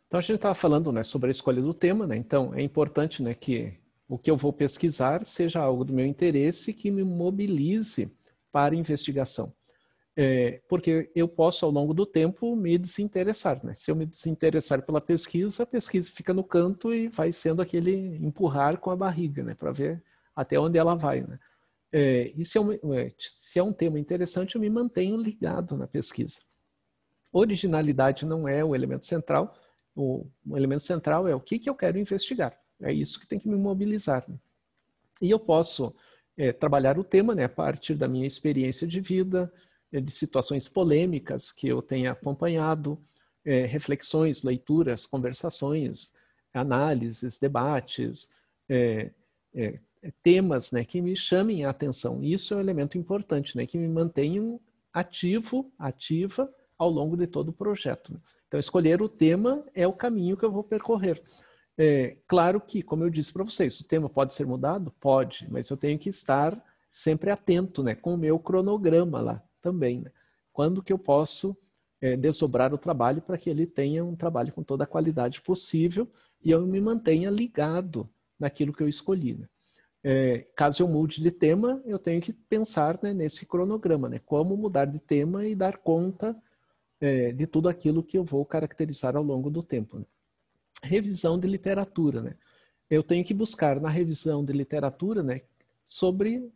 Então, a gente estava falando, né, sobre a escolha do tema, né? Então, é importante, né, que o que eu vou pesquisar seja algo do meu interesse que me mobilize para a investigação. Porque eu posso, ao longo do tempo, me desinteressar, né? Se eu me desinteressar pela pesquisa, a pesquisa fica no canto e vai sendo aquele empurrar com a barriga, né? Para ver até onde ela vai, né? E se é um tema interessante, eu me mantenho ligado na pesquisa. Originalidade não é o elemento central. O elemento central é o que eu quero investigar. É isso que tem que me mobilizar, né? E eu posso trabalhar o tema, né, a partir da minha experiência de vida, de situações polêmicas que eu tenha acompanhado, reflexões, leituras, conversações, análises, debates, temas, né, que me chamem a atenção. Isso é um elemento importante, né, que me mantenham ativa ao longo de todo o projeto, né? Então, escolher o tema é o caminho que eu vou percorrer. Claro que, como eu disse para vocês, o tema pode ser mudado? Pode, mas eu tenho que estar sempre atento, né, com o meu cronograma lá também, né? Quando que eu posso desdobrar o trabalho para que ele tenha um trabalho com toda a qualidade possível e eu me mantenha ligado naquilo que eu escolhi, né? Caso eu mude de tema, eu tenho que pensar, né, nesse cronograma, né, como mudar de tema e dar conta de tudo aquilo que eu vou caracterizar ao longo do tempo, né? Revisão de literatura, né? Eu tenho que buscar na revisão de literatura, né, sobre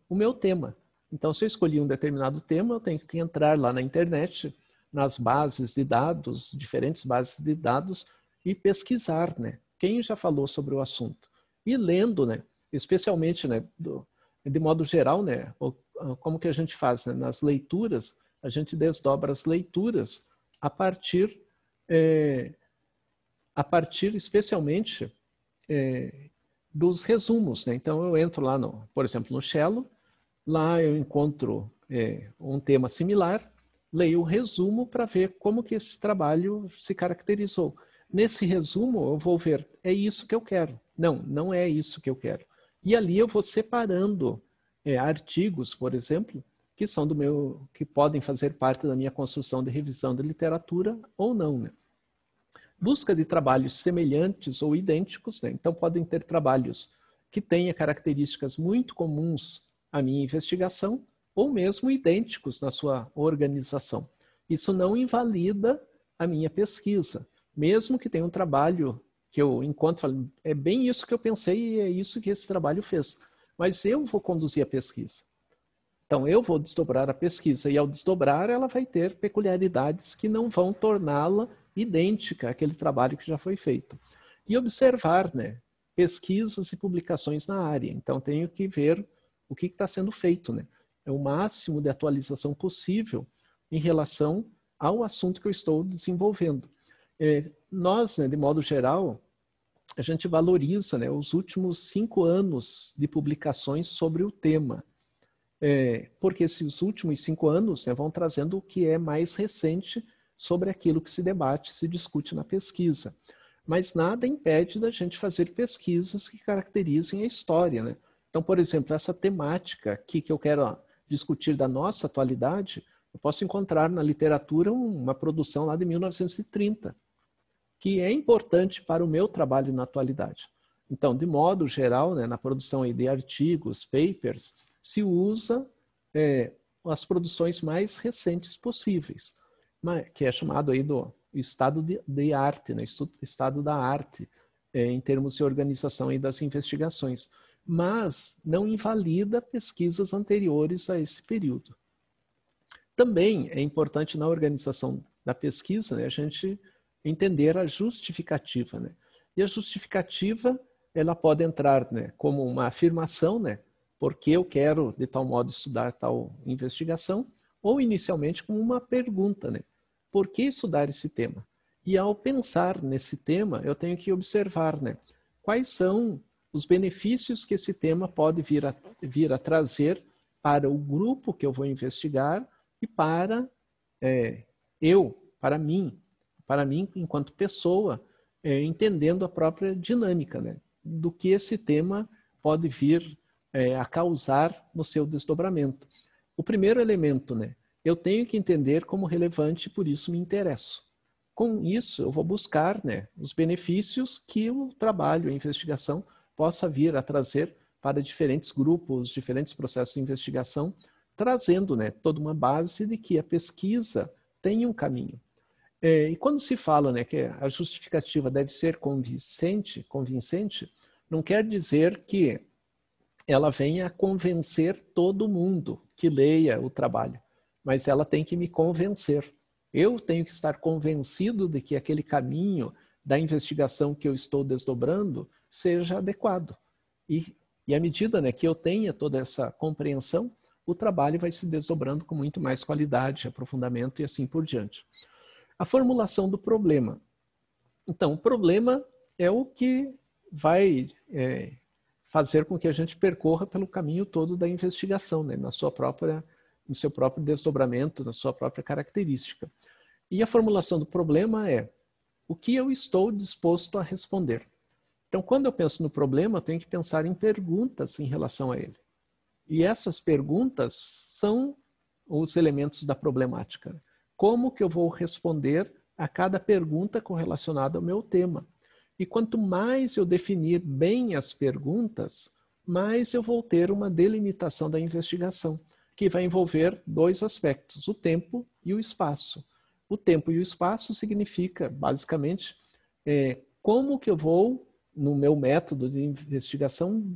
o meu tema. Então, se eu escolhi um determinado tema, eu tenho que entrar lá na internet, nas bases de dados, diferentes bases de dados, e pesquisar, né, quem já falou sobre o assunto. E lendo, né, especialmente, né, de modo geral, né, como que a gente faz, né, nas leituras, a gente desdobra as leituras a partir especialmente dos resumos, né? Então eu entro lá, por exemplo, no Shello, lá eu encontro um tema similar, leio o resumo para ver como que esse trabalho se caracterizou. Nesse resumo eu vou ver, é isso que eu quero. Não, não é isso que eu quero. E ali eu vou separando artigos, por exemplo, que são que podem fazer parte da minha construção de revisão de literatura ou não, né? Busca de trabalhos semelhantes ou idênticos, né? Então podem ter trabalhos que tenham características muito comuns à minha investigação ou mesmo idênticos na sua organização. Isso não invalida a minha pesquisa, mesmo que tenha um trabalho que eu encontro, falo, é bem isso que eu pensei e é isso que esse trabalho fez. Mas eu vou conduzir a pesquisa. Então, eu vou desdobrar a pesquisa e, ao desdobrar, ela vai ter peculiaridades que não vão torná-la idêntica àquele trabalho que já foi feito. E observar, né, pesquisas e publicações na área. Então, tenho que ver o que está sendo feito, né? É o máximo de atualização possível em relação ao assunto que eu estou desenvolvendo. Nós, né, de modo geral, a gente valoriza, né, os últimos 5 anos de publicações sobre o tema. Porque esses últimos 5 anos, né, vão trazendo o que é mais recente sobre aquilo que se debate, se discute na pesquisa. Mas nada impede da gente fazer pesquisas que caracterizem a história, né? Então, por exemplo, essa temática aqui que eu quero discutir da nossa atualidade, eu posso encontrar na literatura uma produção lá de 1930, que é importante para o meu trabalho na atualidade. Então, de modo geral, né, na produção aí de artigos, papers, se usa as produções mais recentes possíveis, que é chamado aí do estado de arte, né? Estado da arte, em termos de organização aí das investigações, mas não invalida pesquisas anteriores a esse período. Também é importante na organização da pesquisa, né, a gente entender a justificativa, né? E a justificativa, ela pode entrar, né, como uma afirmação, né, porque eu quero de tal modo estudar tal investigação, ou inicialmente como uma pergunta, né? Por que estudar esse tema? E ao pensar nesse tema, eu tenho que observar, né, quais são os benefícios que esse tema pode vir a trazer para o grupo que eu vou investigar e para para mim enquanto pessoa, entendendo a própria dinâmica, né, do que esse tema pode vir a causar no seu desdobramento. O primeiro elemento, né, eu tenho que entender como relevante e por isso me interesso. Com isso, eu vou buscar, né, os benefícios que o trabalho, a investigação, possa vir a trazer para diferentes grupos, diferentes processos de investigação, trazendo, né, toda uma base de que a pesquisa tem um caminho. E quando se fala, né, que a justificativa deve ser convincente, não quer dizer que ela venha convencer todo mundo que leia o trabalho, mas ela tem que me convencer. Eu tenho que estar convencido de que aquele caminho da investigação que eu estou desdobrando seja adequado. E à medida, né, que eu tenha toda essa compreensão, o trabalho vai se desdobrando com muito mais qualidade, aprofundamento e assim por diante. A formulação do problema. Então, o problema é o que vai fazer com que a gente percorra pelo caminho todo da investigação, né, no seu próprio desdobramento, na sua própria característica. E a formulação do problema é o que eu estou disposto a responder. Então, quando eu penso no problema, eu tenho que pensar em perguntas em relação a ele. E essas perguntas são os elementos da problemática. Como que eu vou responder a cada pergunta correlacionada ao meu tema? E quanto mais eu definir bem as perguntas, mais eu vou ter uma delimitação da investigação, que vai envolver dois aspectos, o tempo e o espaço. O tempo e o espaço significa, basicamente, como que eu vou, no meu método de investigação,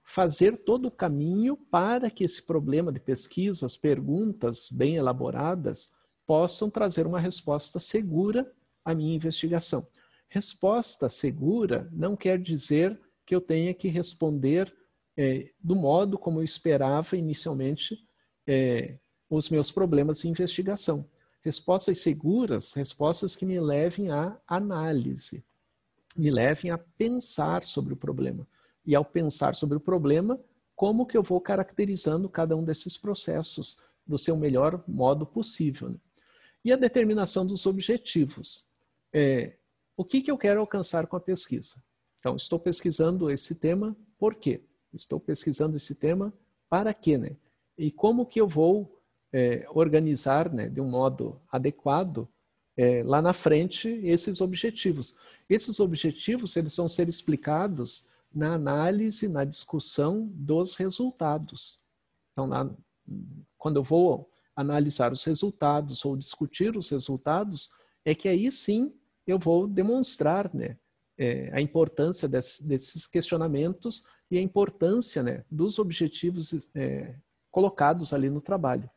fazer todo o caminho para que esse problema de pesquisa, as perguntas bem elaboradas, possam trazer uma resposta segura à minha investigação. Resposta segura não quer dizer que eu tenha que responder do modo como eu esperava inicialmente os meus problemas de investigação. Respostas seguras, respostas que me levem à análise, me levem a pensar sobre o problema. E ao pensar sobre o problema, como que eu vou caracterizando cada um desses processos do seu melhor modo possível, né? E a determinação dos objetivos. O que eu quero alcançar com a pesquisa? Então, estou pesquisando esse tema, por quê? Estou pesquisando esse tema para quê, né? E como que eu vou organizar, né, de um modo adequado lá na frente esses objetivos. Esses objetivos eles vão ser explicados na análise, na discussão dos resultados. Então, quando eu vou analisar os resultados ou discutir os resultados, é que aí sim eu vou demonstrar, né, a importância desses questionamentos e a importância, né, dos objetivos colocados ali no trabalho.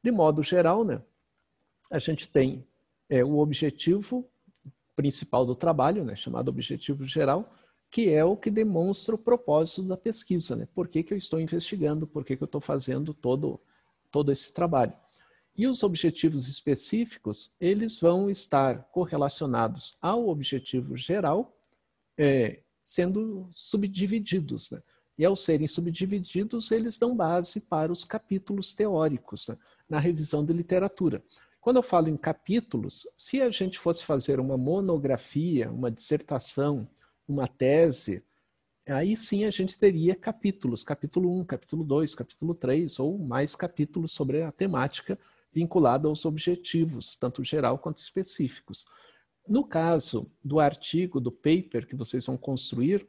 De modo geral, né, a gente tem o objetivo principal do trabalho, né, chamado objetivo geral, que é o que demonstra o propósito da pesquisa, né? Por que eu estou investigando, por que eu estou fazendo todo esse trabalho. E os objetivos específicos, eles vão estar correlacionados ao objetivo geral, sendo subdivididos, né? E ao serem subdivididos, eles dão base para os capítulos teóricos, né, na revisão de literatura. Quando eu falo em capítulos, se a gente fosse fazer uma monografia, uma dissertação, uma tese, aí sim a gente teria capítulos, capítulo 1, capítulo 2, capítulo 3, ou mais capítulos sobre a temática vinculada aos objetivos, tanto geral quanto específicos. No caso do artigo, do paper que vocês vão construir,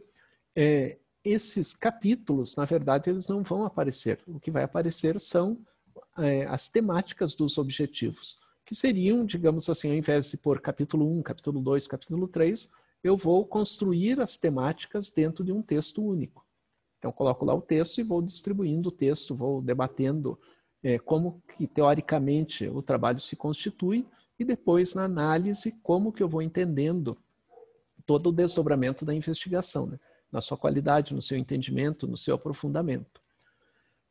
esses capítulos, na verdade, eles não vão aparecer. O que vai aparecer são as temáticas dos objetivos, que seriam, digamos assim, ao invés de pôr capítulo 1, capítulo 2, capítulo 3, eu vou construir as temáticas dentro de um texto único. Então, coloco lá o texto e vou distribuindo o texto, vou debatendo como que, teoricamente, o trabalho se constitui e depois, na análise, como que eu vou entendendo todo o desdobramento da investigação, né? Na sua qualidade, no seu entendimento, no seu aprofundamento.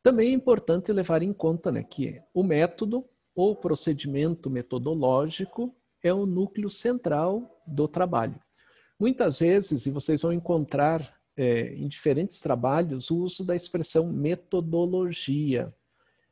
Também é importante levar em conta, né, que o método ou procedimento metodológico é o núcleo central do trabalho. Muitas vezes, e vocês vão encontrar em diferentes trabalhos, o uso da expressão metodologia.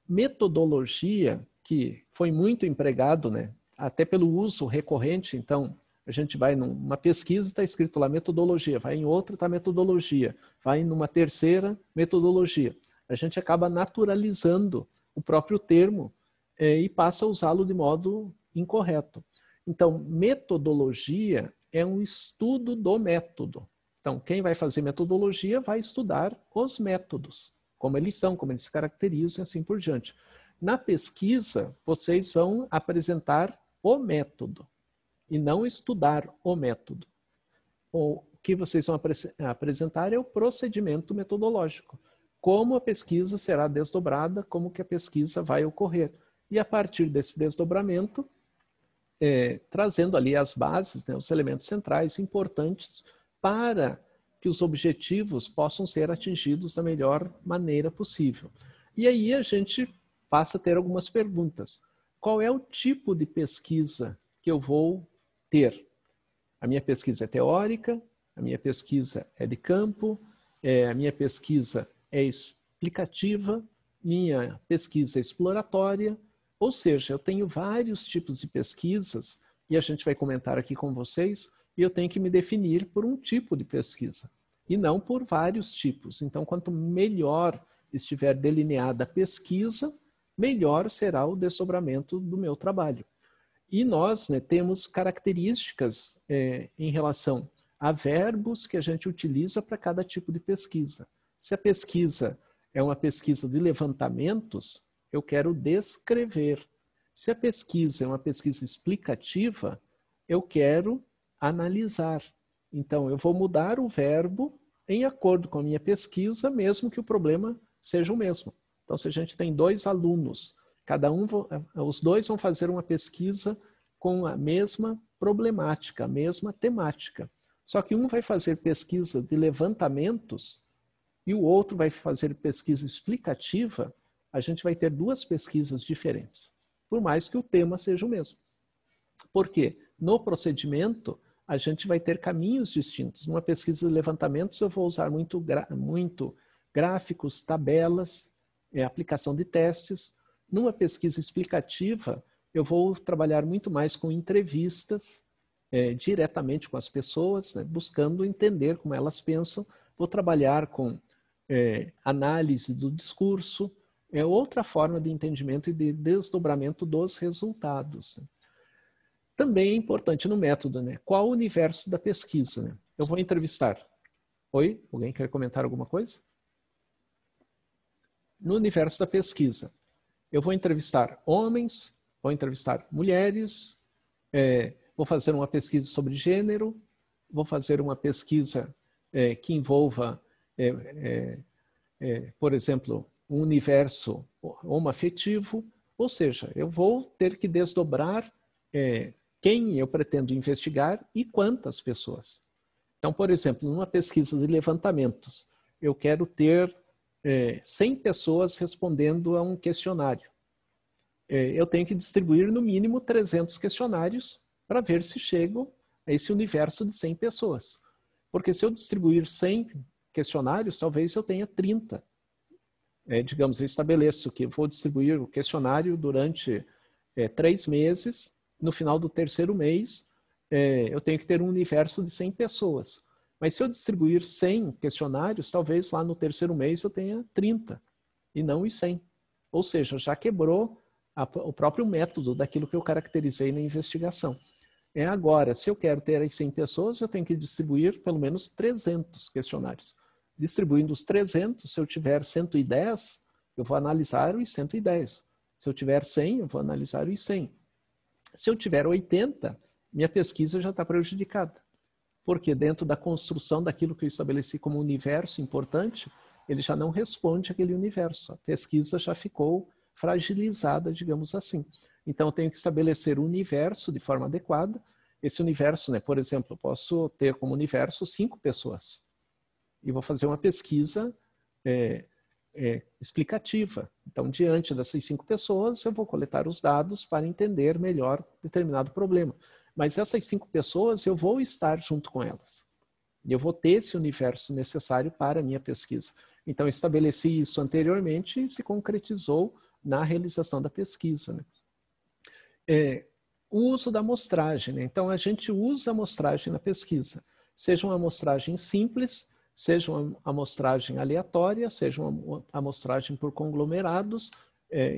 Metodologia, que foi muito empregado, né, até pelo uso recorrente. Então, a gente vai numa pesquisa, está escrito lá metodologia, vai em outra, está metodologia, vai numa terceira, metodologia. A gente acaba naturalizando o próprio termo e passa a usá-lo de modo incorreto. Então, metodologia é um estudo do método. Então, quem vai fazer metodologia vai estudar os métodos, como eles são, como eles se caracterizam e assim por diante. Na pesquisa, vocês vão apresentar o método e não estudar o método. O que vocês vão apresentar é o procedimento metodológico. Como a pesquisa será desdobrada, como que a pesquisa vai ocorrer. E a partir desse desdobramento, trazendo ali as bases, né, os elementos centrais importantes para que os objetivos possam ser atingidos da melhor maneira possível. E aí a gente passa a ter algumas perguntas. Qual é o tipo de pesquisa que eu vou ter? A minha pesquisa é teórica, a minha pesquisa é de campo, a minha pesquisa é explicativa, minha pesquisa é exploratória, ou seja, eu tenho vários tipos de pesquisas e a gente vai comentar aqui com vocês e eu tenho que me definir por um tipo de pesquisa e não por vários tipos. Então, quanto melhor estiver delineada a pesquisa, melhor será o desdobramento do meu trabalho. E nós, né, temos características em relação a verbos que a gente utiliza para cada tipo de pesquisa. Se a pesquisa é uma pesquisa de levantamentos, eu quero descrever. Se a pesquisa é uma pesquisa explicativa, eu quero analisar. Então, eu vou mudar o verbo em acordo com a minha pesquisa, mesmo que o problema seja o mesmo. Então, se a gente tem 2 alunos, os 2 vão fazer uma pesquisa com a mesma problemática, a mesma temática. Só que um vai fazer pesquisa de levantamentos e o outro vai fazer pesquisa explicativa, a gente vai ter 2 pesquisas diferentes, por mais que o tema seja o mesmo. Por quê? No procedimento, a gente vai ter caminhos distintos. Numa pesquisa de levantamentos, eu vou usar muito gráficos, tabelas, aplicação de testes. Numa pesquisa explicativa, eu vou trabalhar muito mais com entrevistas, diretamente com as pessoas, né, buscando entender como elas pensam. Vou trabalhar com análise do discurso, é outra forma de entendimento e de desdobramento dos resultados. Também é importante no método, né? Qual o universo da pesquisa? Né? Eu vou entrevistar. Oi? Alguém quer comentar alguma coisa? No universo da pesquisa, eu vou entrevistar homens, vou entrevistar mulheres, vou fazer uma pesquisa sobre gênero, vou fazer uma pesquisa que envolva, por exemplo, um universo homoafetivo, ou seja, eu vou ter que desdobrar quem eu pretendo investigar e quantas pessoas. Então, por exemplo, numa pesquisa de levantamentos, eu quero ter 100 pessoas respondendo a um questionário. Eu tenho que distribuir no mínimo 300 questionários para ver se chego a esse universo de 100 pessoas. Porque se eu distribuir 100 questionários, talvez eu tenha 30. Digamos, eu estabeleço que vou distribuir o questionário durante 3 meses. No final do 3º mês, eu tenho que ter um universo de 100 pessoas. Mas se eu distribuir 100 questionários, talvez lá no 3º mês eu tenha 30 e não os 100. Ou seja, já quebrou o próprio método daquilo que eu caracterizei na investigação. Agora, se eu quero ter as 100 pessoas, eu tenho que distribuir pelo menos 300 questionários. Distribuindo os 300, se eu tiver 110, eu vou analisar os 110. Se eu tiver 100, eu vou analisar os 100. Se eu tiver 80, minha pesquisa já está prejudicada. Porque dentro da construção daquilo que eu estabeleci como universo importante, ele já não responde àquele universo. A pesquisa já ficou fragilizada, digamos assim. Então, eu tenho que estabelecer o universo de forma adequada. Esse universo, né, por exemplo, eu posso ter como universo 5 pessoas. E vou fazer uma pesquisa explicativa. Então, diante dessas 5 pessoas, eu vou coletar os dados para entender melhor determinado problema. Mas essas 5 pessoas, eu vou estar junto com elas. E eu vou ter esse universo necessário para a minha pesquisa. Então, eu estabeleci isso anteriormente e se concretizou na realização da pesquisa. Né? O uso da amostragem. Né? Então, a gente usa a amostragem na pesquisa. Seja uma amostragem simples, seja uma amostragem aleatória, seja uma amostragem por conglomerados,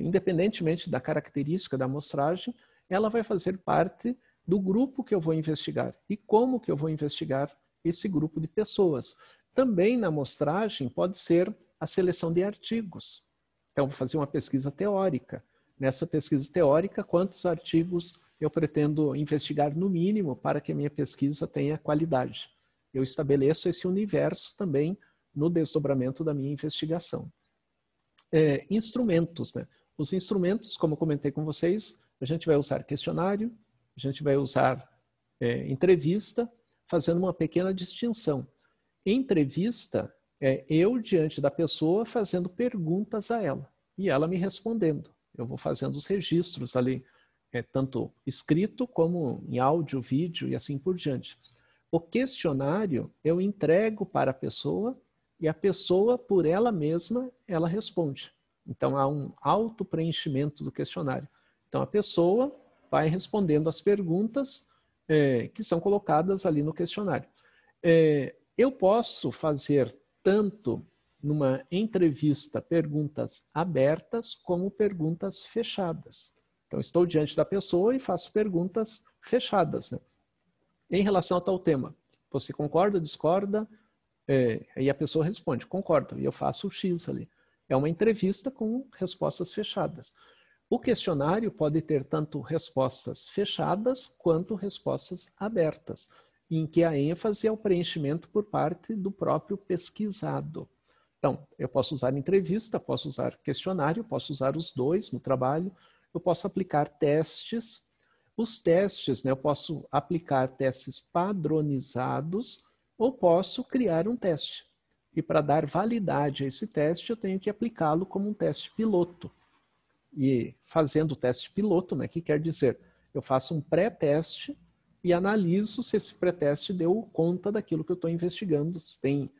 independentemente da característica da amostragem, ela vai fazer parte do grupo que eu vou investigar e como que eu vou investigar esse grupo de pessoas. Também na amostragem pode ser a seleção de artigos. Então, vou fazer uma pesquisa teórica. Nessa pesquisa teórica, quantos artigos eu pretendo investigar no mínimo para que a minha pesquisa tenha qualidade? Eu estabeleço esse universo também no desdobramento da minha investigação. Instrumentos, né? Os instrumentos, como eu comentei com vocês, a gente vai usar questionário, a gente vai usar entrevista, fazendo uma pequena distinção. Entrevista é eu diante da pessoa fazendo perguntas a ela e ela me respondendo. Eu vou fazendo os registros ali, tanto escrito como em áudio, vídeo e assim por diante. O questionário eu entrego para a pessoa e a pessoa, por ela mesma, ela responde. Então, há um auto-preenchimento do questionário. Então, a pessoa vai respondendo as perguntas que são colocadas ali no questionário. Eu posso fazer tanto numa entrevista perguntas abertas como perguntas fechadas. Então, estou diante da pessoa e faço perguntas fechadas, né? Em relação a tal tema, você concorda, discorda? E a pessoa responde, concordo, e eu faço o X ali. É uma entrevista com respostas fechadas. O questionário pode ter tanto respostas fechadas quanto respostas abertas, em que a ênfase é o preenchimento por parte do próprio pesquisado. Então, eu posso usar entrevista, posso usar questionário, posso usar os dois no trabalho, eu posso aplicar testes. Os testes, né, eu posso aplicar testes padronizados ou posso criar um teste. E para dar validade a esse teste, eu tenho que aplicá-lo como um teste piloto. E fazendo o teste piloto, né, que quer dizer, eu faço um pré-teste e analiso se esse pré-teste deu conta daquilo que eu estou investigando, se tem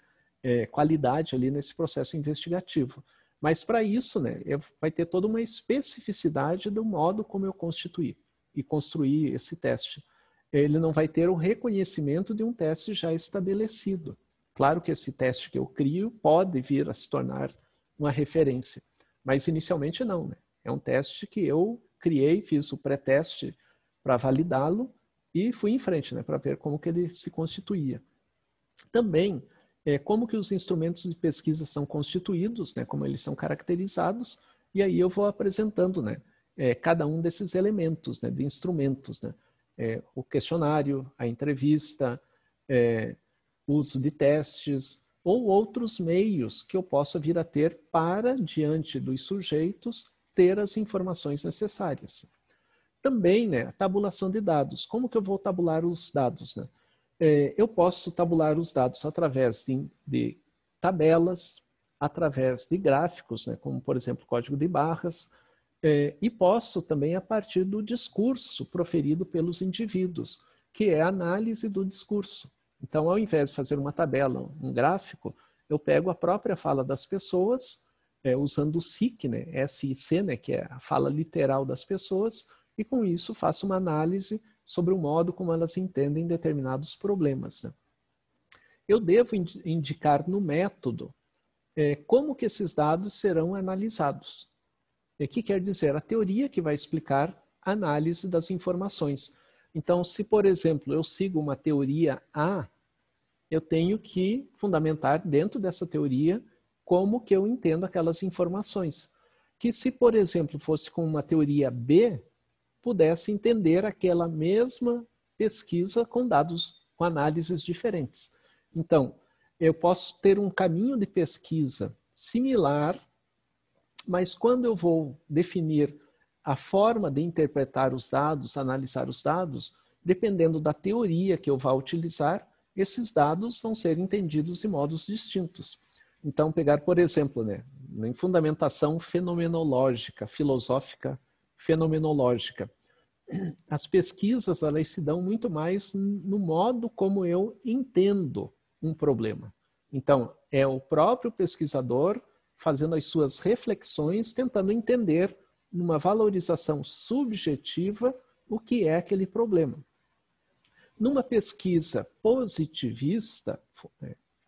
qualidade ali nesse processo investigativo. Mas para isso, né, vai ter toda uma especificidade do modo como eu constituir e construir esse teste. Ele não vai ter o reconhecimento de um teste já estabelecido. Claro que esse teste que eu crio pode vir a se tornar uma referência, mas inicialmente não, né? É um teste que eu criei, fiz o pré-teste para validá-lo e fui em frente, né, para ver como que ele se constituía. Também, como que os instrumentos de pesquisa são constituídos, né, como eles são caracterizados, e aí eu vou apresentando, né, cada um desses elementos, né, de instrumentos, né, o questionário, a entrevista, uso de testes ou outros meios que eu possa vir a ter para, diante dos sujeitos, ter as informações necessárias. Também, né, a tabulação de dados. Como que eu vou tabular os dados, né? Eu posso tabular os dados através de tabelas, através de gráficos, né, como, por exemplo, código de barras, e posso também a partir do discurso proferido pelos indivíduos, que é a análise do discurso. Então, ao invés de fazer uma tabela, um gráfico, eu pego a própria fala das pessoas, usando o SIC, né, S-I-C, né, que é a fala literal das pessoas, e com isso faço uma análise sobre o modo como elas entendem determinados problemas, né? Eu devo indicar no método como que esses dados serão analisados. O que quer dizer? A teoria que vai explicar a análise das informações. Então, se, por exemplo, eu sigo uma teoria A, eu tenho que fundamentar dentro dessa teoria como que eu entendo aquelas informações. Que se, por exemplo, fosse com uma teoria B, pudesse entender aquela mesma pesquisa com dados, com análises diferentes. Então, eu posso ter um caminho de pesquisa similar, mas quando eu vou definir a forma de interpretar os dados, analisar os dados, dependendo da teoria que eu vá utilizar, esses dados vão ser entendidos de modos distintos. Então, pegar, por exemplo, né, em fundamentação fenomenológica, filosófica fenomenológica, as pesquisas elas se dão muito mais no modo como eu entendo um problema. Então, é o próprio pesquisador fazendo as suas reflexões, tentando entender, numa valorização subjetiva, o que é aquele problema. Numa pesquisa positivista,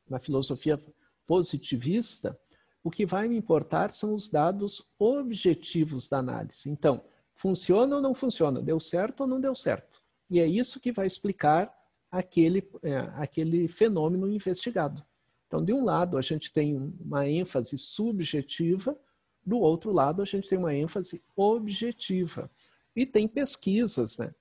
na filosofia positivista, o que vai me importar são os dados objetivos da análise. Então, funciona ou não funciona? Deu certo ou não deu certo? E é isso que vai explicar aquele fenômeno investigado. Então, de um lado, a gente tem uma ênfase subjetiva, do outro lado, a gente tem uma ênfase objetiva. E tem pesquisas, né,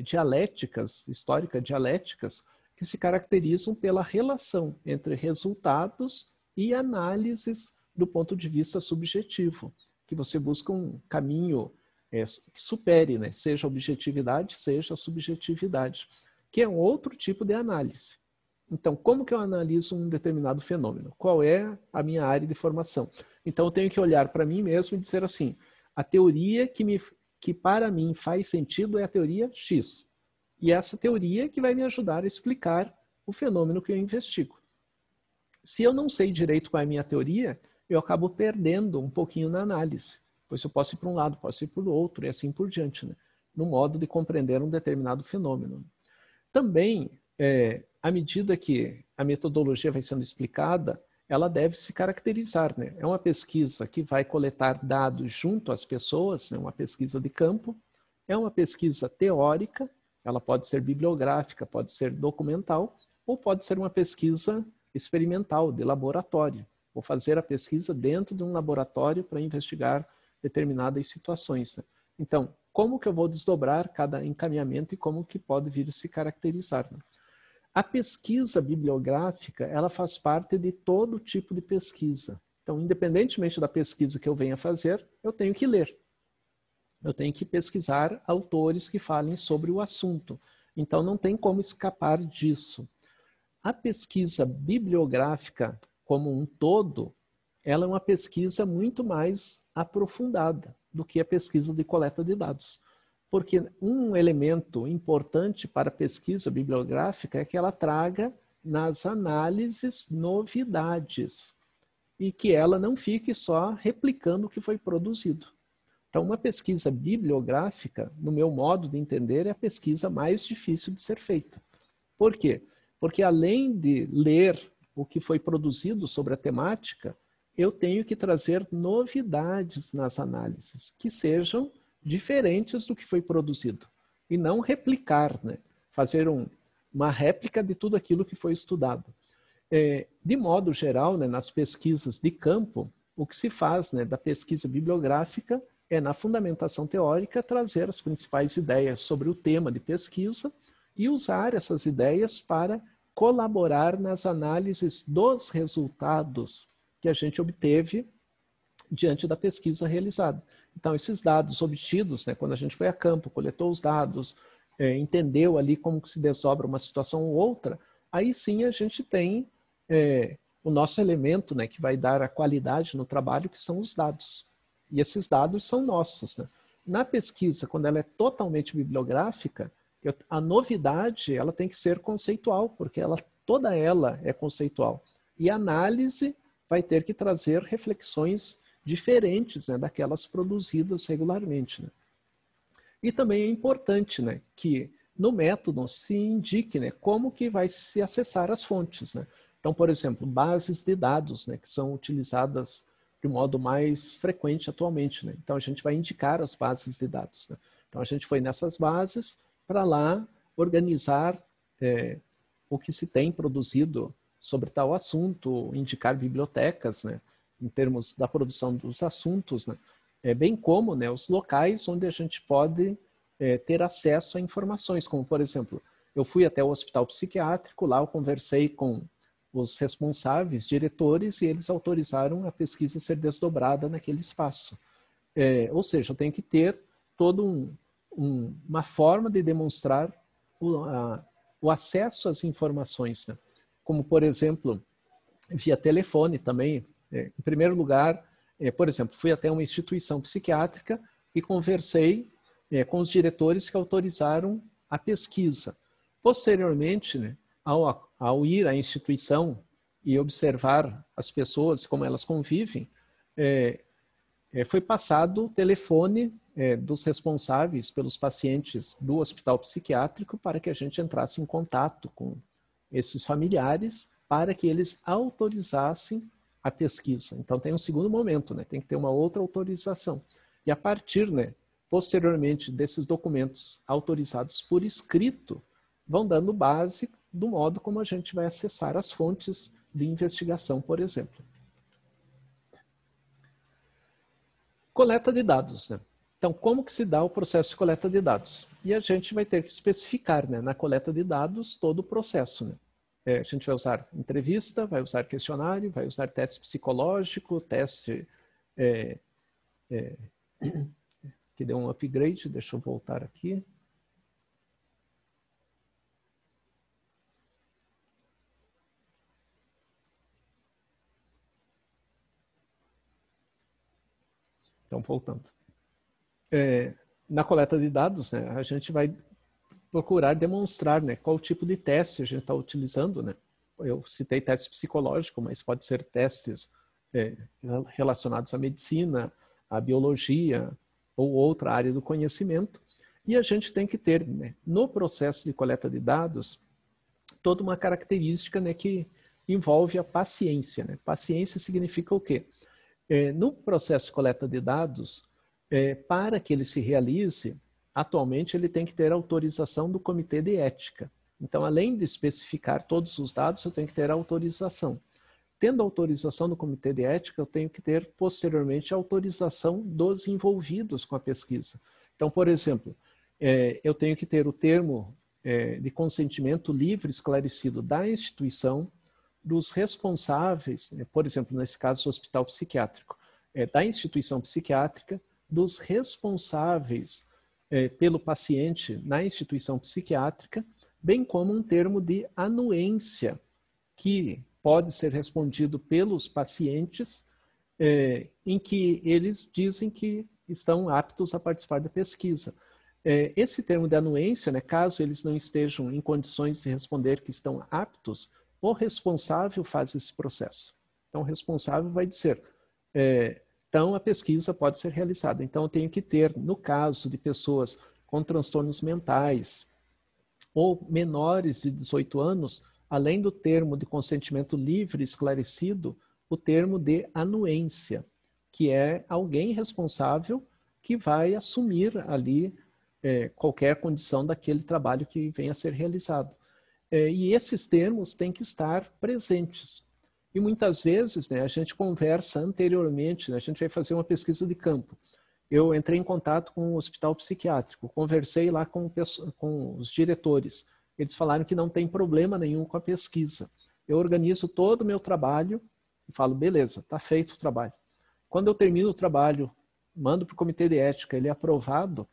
dialéticas, histórico-dialéticas, que se caracterizam pela relação entre resultados e análises do ponto de vista subjetivo, que você busca um caminho que supere, né, seja a objetividade, seja a subjetividade, que é um outro tipo de análise. Então, como que eu analiso um determinado fenômeno? Qual é a minha área de formação? Então, eu tenho que olhar para mim mesmo e dizer assim, a teoria que para mim faz sentido é a teoria X. E essa teoria que vai me ajudar a explicar o fenômeno que eu investigo. Se eu não sei direito qual é a minha teoria, eu acabo perdendo um pouquinho na análise. Pois eu posso ir para um lado, posso ir para o outro e assim por diante, né? No modo de compreender um determinado fenômeno. Também, à medida que a metodologia vai sendo explicada, ela deve se caracterizar, né? É uma pesquisa que vai coletar dados junto às pessoas, né? Uma pesquisa de campo, é uma pesquisa teórica, ela pode ser bibliográfica, pode ser documental, ou pode ser uma pesquisa experimental, de laboratório. Vou fazer a pesquisa dentro de um laboratório para investigar determinadas situações, né? Então, como que eu vou desdobrar cada encaminhamento e como que pode vir a se caracterizar, né? A pesquisa bibliográfica, ela faz parte de todo tipo de pesquisa. Então, independentemente da pesquisa que eu venha fazer, eu tenho que ler. Eu tenho que pesquisar autores que falem sobre o assunto. Então, não tem como escapar disso. A pesquisa bibliográfica, como um todo, ela é uma pesquisa muito mais aprofundada do que a pesquisa de coleta de dados. Porque um elemento importante para a pesquisa bibliográfica é que ela traga nas análises novidades e que ela não fique só replicando o que foi produzido. Então, uma pesquisa bibliográfica, no meu modo de entender, é a pesquisa mais difícil de ser feita. Por quê? Porque além de ler o que foi produzido sobre a temática, eu tenho que trazer novidades nas análises, que sejam diferentes do que foi produzido. E não replicar, né? Fazer uma réplica de tudo aquilo que foi estudado. De modo geral, né, nas pesquisas de campo, o que se faz, né, da pesquisa bibliográfica é, na fundamentação teórica, trazer as principais ideias sobre o tema de pesquisa e usar essas ideias para colaborar nas análises dos resultados que a gente obteve diante da pesquisa realizada. Então, esses dados obtidos, né, quando a gente foi a campo, coletou os dados, entendeu ali como que se desdobra uma situação ou outra, aí sim a gente tem o nosso elemento, né, que vai dar a qualidade no trabalho, que são os dados. E esses dados são nossos, né? Na pesquisa, quando ela é totalmente bibliográfica, a novidade ela tem que ser conceitual, porque toda ela é conceitual. E a análise vai ter que trazer reflexões diferentes, né, daquelas produzidas regularmente, né? E também é importante, né, que no método se indique, né, como que vai se acessar as fontes, né? Então, por exemplo, bases de dados, né, que são utilizadas de modo mais frequente atualmente, né? Então, a gente vai indicar as bases de dados, né? Então, a gente foi nessas bases para lá organizar o que se tem produzido sobre tal assunto, indicar bibliotecas, né, em termos da produção dos assuntos, né, bem como, né, os locais onde a gente pode ter acesso a informações, como, por exemplo, eu fui até o hospital psiquiátrico, lá eu conversei com os responsáveis, diretores, e eles autorizaram a pesquisa ser desdobrada naquele espaço. Ou seja, eu tenho que ter toda uma forma de demonstrar o acesso às informações, né? Como, por exemplo, via telefone também. Em primeiro lugar, por exemplo, fui até uma instituição psiquiátrica e conversei com os diretores que autorizaram a pesquisa. Posteriormente, né, ao ir à instituição e observar as pessoas, como elas convivem, foi passado o telefone dos responsáveis pelos pacientes do hospital psiquiátrico para que a gente entrasse em contato com esses familiares para que eles autorizassem a pesquisa. Então tem um segundo momento, né? Tem que ter uma outra autorização. E a partir, né, posteriormente desses documentos autorizados por escrito, vão dando base do modo como a gente vai acessar as fontes de investigação, por exemplo. Coleta de dados, né? Então, como que se dá o processo de coleta de dados? E a gente vai ter que especificar, né, na coleta de dados todo o processo, né? A gente vai usar entrevista, vai usar questionário, vai usar teste psicológico, teste que deu um upgrade, deixa eu voltar aqui. Então, voltando. Na coleta de dados, né, a gente vai procurar demonstrar, né, qual tipo de teste a gente está utilizando, né? Eu citei teste psicológico, mas pode ser testes relacionados à medicina, à biologia ou outra área do conhecimento. E a gente tem que ter, né, no processo de coleta de dados, toda uma característica, né, que envolve a paciência, né? Paciência significa o quê? No processo de coleta de dados, para que ele se realize, atualmente ele tem que ter autorização do Comitê de Ética. Então, além de especificar todos os dados, eu tenho que ter autorização. Tendo autorização do Comitê de Ética, eu tenho que ter, posteriormente, a autorização dos envolvidos com a pesquisa. Então, por exemplo, eu tenho que ter o termo de consentimento livre esclarecido da instituição, dos responsáveis, por exemplo, nesse caso, o hospital psiquiátrico, da instituição psiquiátrica, dos responsáveis pelo paciente na instituição psiquiátrica, bem como um termo de anuência, que pode ser respondido pelos pacientes, em que eles dizem que estão aptos a participar da pesquisa. Esse termo de anuência, né, caso eles não estejam em condições de responder que estão aptos, o responsável faz esse processo. Então, o responsável vai dizer, então a pesquisa pode ser realizada. Então, eu tenho que ter, no caso de pessoas com transtornos mentais ou menores de 18 anos, além do termo de consentimento livre esclarecido, o termo de anuência, que é alguém responsável que vai assumir ali qualquer condição daquele trabalho que venha a ser realizado. E esses termos têm que estar presentes. E muitas vezes, né, a gente conversa anteriormente, né, a gente vai fazer uma pesquisa de campo. Eu entrei em contato com o hospital psiquiátrico, conversei lá com os diretores. Eles falaram que não tem problema nenhum com a pesquisa. Eu organizo todo o meu trabalho e falo, beleza, está feito o trabalho. Quando eu termino o trabalho, mando para o comitê de ética, ele é aprovado.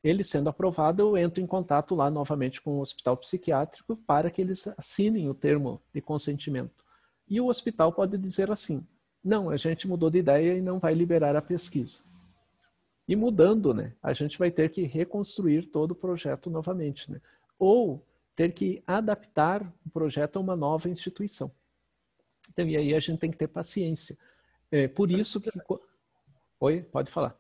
Ele sendo aprovado, eu entro em contato lá novamente com o hospital psiquiátrico para que eles assinem o termo de consentimento. E o hospital pode dizer assim, não, a gente mudou de ideia e não vai liberar a pesquisa. E mudando, né, a gente vai ter que reconstruir todo o projeto novamente, né? Ou ter que adaptar o projeto a uma nova instituição. Então, e aí a gente tem que ter paciência. Por isso que... Oi, pode falar.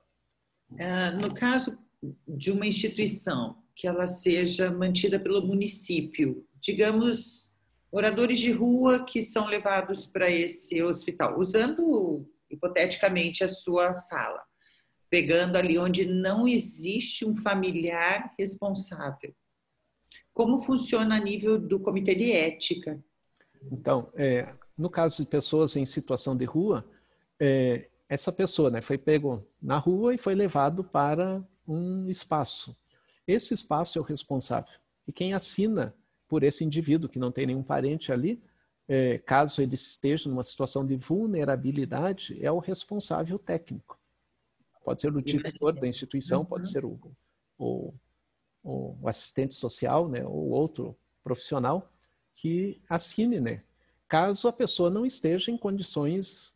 No caso de uma instituição que ela seja mantida pelo município, digamos, moradores de rua que são levados para esse hospital, usando hipoteticamente a sua fala, pegando ali onde não existe um familiar responsável. Como funciona a nível do comitê de ética? Então, no caso de pessoas em situação de rua, essa pessoa, né, foi pego na rua e foi levado para um espaço. Esse espaço é o responsável. E quem assina por esse indivíduo, que não tem nenhum parente ali, caso ele esteja numa situação de vulnerabilidade, é o responsável técnico. Pode ser o diretor da instituição, pode ser o assistente social, né, ou outro profissional que assine, né, caso a pessoa não esteja em condições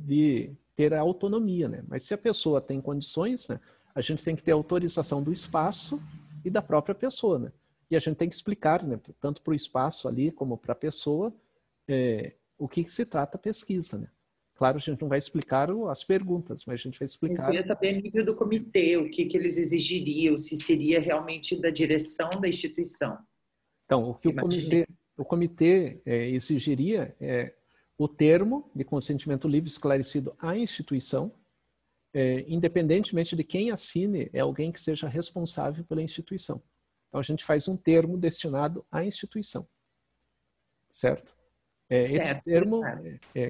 de ter a autonomia, né? Mas se a pessoa tem condições, né, a gente tem que ter autorização do espaço e da própria pessoa, né? E a gente tem que explicar, né, tanto para o espaço ali como para a pessoa, o que se trata a pesquisa, né? Claro, a gente não vai explicar as perguntas, mas a gente vai explicar... Eu queria saber a nível do comitê, o que eles exigiriam, se seria realmente da direção da instituição. Então, o que o comitê exigiria é o termo de consentimento livre esclarecido à instituição, independentemente de quem assine, é alguém que seja responsável pela instituição. Então, a gente faz um termo destinado à instituição, certo? Esse termo,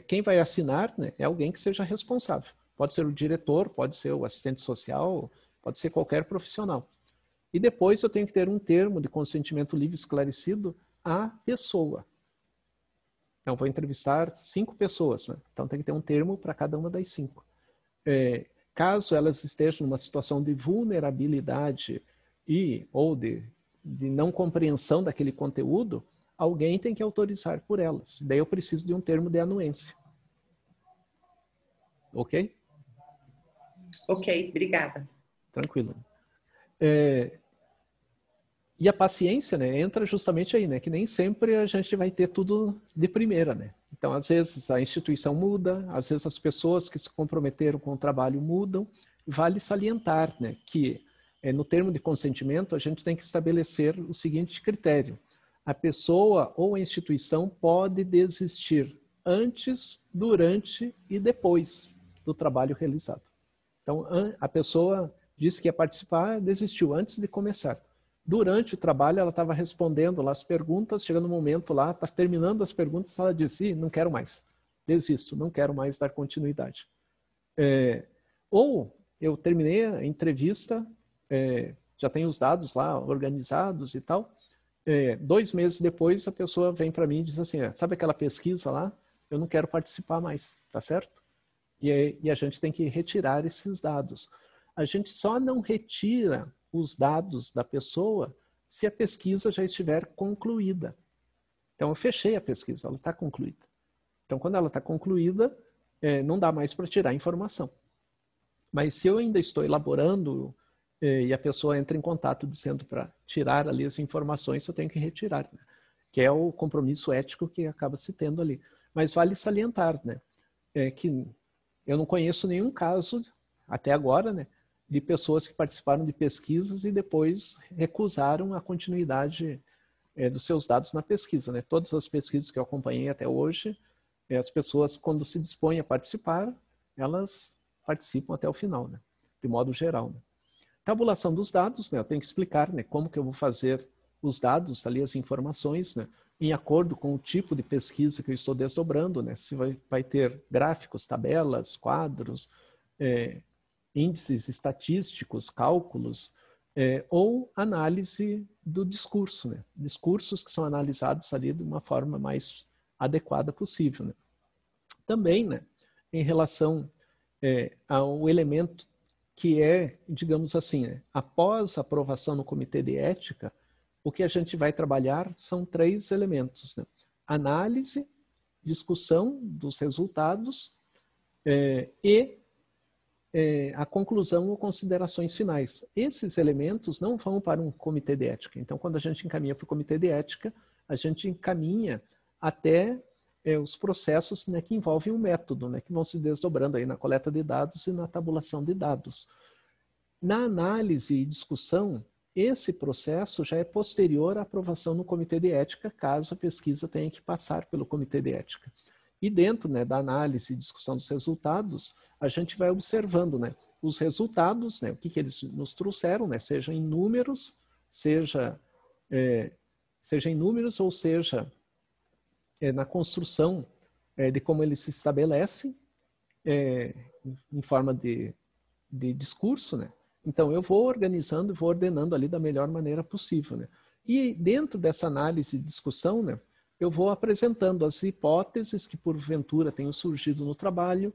quem vai assinar, né, é alguém que seja responsável. Pode ser o diretor, pode ser o assistente social, pode ser qualquer profissional. E depois eu tenho que ter um termo de consentimento livre esclarecido à pessoa. Então, vou entrevistar 5 pessoas, né? Então tem que ter um termo para cada uma das 5. Caso elas estejam numa situação de vulnerabilidade ou de não compreensão daquele conteúdo, alguém tem que autorizar por elas. Daí eu preciso de um termo de anuência. Ok? Ok, obrigada. Tranquilo. E a paciência, né, entra justamente aí, né, que nem sempre a gente vai ter tudo de primeira, né. Então, às vezes a instituição muda, às vezes as pessoas que se comprometeram com o trabalho mudam. Vale salientar, né, que no termo de consentimento a gente tem que estabelecer o seguinte critério: a pessoa ou a instituição pode desistir antes, durante e depois do trabalho realizado. Então, a pessoa disse que ia participar, desistiu antes de começar. Durante o trabalho, ela estava respondendo lá as perguntas, chegando no momento lá, está terminando as perguntas, ela disse, não quero mais, desisto, não quero mais dar continuidade. Ou eu terminei a entrevista, já tenho os dados lá organizados e tal, 2 meses depois a pessoa vem para mim e diz assim, sabe aquela pesquisa lá? Eu não quero participar mais, tá certo? E a gente tem que retirar esses dados. A gente só não retira os dados da pessoa se a pesquisa já estiver concluída. Então, eu fechei a pesquisa, ela está concluída. Então, quando ela está concluída, não dá mais para tirar a informação. Mas se eu ainda estou elaborando e a pessoa entra em contato dizendo para tirar ali as informações, eu tenho que retirar, né? Que é o compromisso ético que acaba se tendo ali. Mas vale salientar, né, que eu não conheço nenhum caso, até agora, né, de pessoas que participaram de pesquisas e depois recusaram a continuidade dos seus dados na pesquisa, né? Todas as pesquisas que eu acompanhei até hoje, as pessoas, quando se dispõem a participar, elas participam até o final, né? De modo geral, né? Tabulação dos dados, né? Eu tenho que explicar, né, como que eu vou fazer os dados, ali as informações, né, em acordo com o tipo de pesquisa que eu estou desdobrando, né? Se vai ter gráficos, tabelas, quadros, índices estatísticos, cálculos, ou análise do discurso, né? Discursos que são analisados ali de uma forma mais adequada possível, né? Também, né, em relação ao elemento que digamos assim, né, após a aprovação no Comitê de Ética, o que a gente vai trabalhar são 3 elementos, né? Análise, discussão dos resultados e a conclusão ou considerações finais. Esses elementos não vão para um comitê de ética. Então, quando a gente encaminha para o comitê de ética, a gente encaminha até os processos, né, que envolvem um método, né, que vão se desdobrando aí na coleta de dados e na tabulação de dados. Na análise e discussão, esse processo já é posterior à aprovação no comitê de ética, caso a pesquisa tenha que passar pelo comitê de ética. E dentro, né, da análise e discussão dos resultados, a gente vai observando, né, os resultados, né, o que eles nos trouxeram, né, seja em números, seja em números ou seja na construção de como eles se estabelecem em forma de discurso, né? Então, eu vou organizando, vou ordenando ali da melhor maneira possível, né? E dentro dessa análise e discussão, né, eu vou apresentando as hipóteses que porventura tenham surgido no trabalho,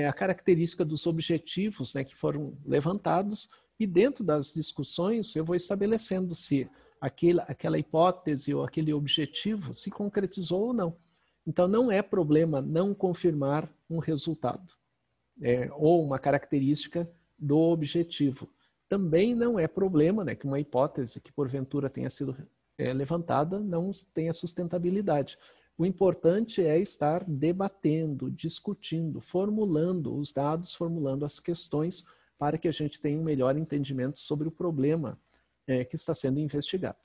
a característica dos objetivos, né, que foram levantados, e dentro das discussões eu vou estabelecendo se aquela hipótese ou aquele objetivo se concretizou ou não. Então, não é problema não confirmar um resultado ou uma característica do objetivo. Também não é problema, né, que uma hipótese que porventura tenha sido levantada não tenha sustentabilidade. O importante é estar debatendo, discutindo, formulando os dados, formulando as questões para que a gente tenha um melhor entendimento sobre o problema que está sendo investigado.